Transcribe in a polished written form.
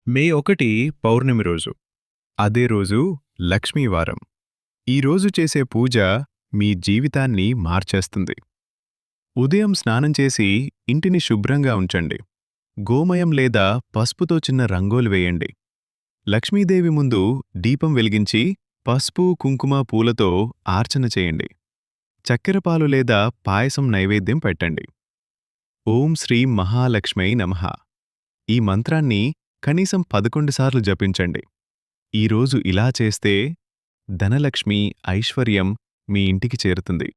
మే 1 పౌర్ణమి రోజు. అదే రోజు లక్ష్మీవారం. ఈ రోజు చేసే పూజ మీ జీవితాన్ని మార్చేస్తుంది. ఉదయం స్నానం చేసి ఇంటిని శుభ్రంగా ఉంచండి. గోమయం లేదా పసుపుతో చిన్న రంగోలి వేయండి. లక్ష్మీదేవి ముందు దీపం వెలిగించి పసుపు, కుంకుమ, పూలతో ఆర్చన చేయండి. చక్కెరపాలు లేదా పాయసం నైవేద్యం పెట్టండి. ఓం శ్రీం మహాలక్ష్మై నమః ఈ మంత్రాన్ని కనీసం 11 సార్లు జపించండి. ఈరోజు ఇలా చేస్తే ధనలక్ష్మి, ఐశ్వర్యం మీ ఇంటికి చేరుతుంది.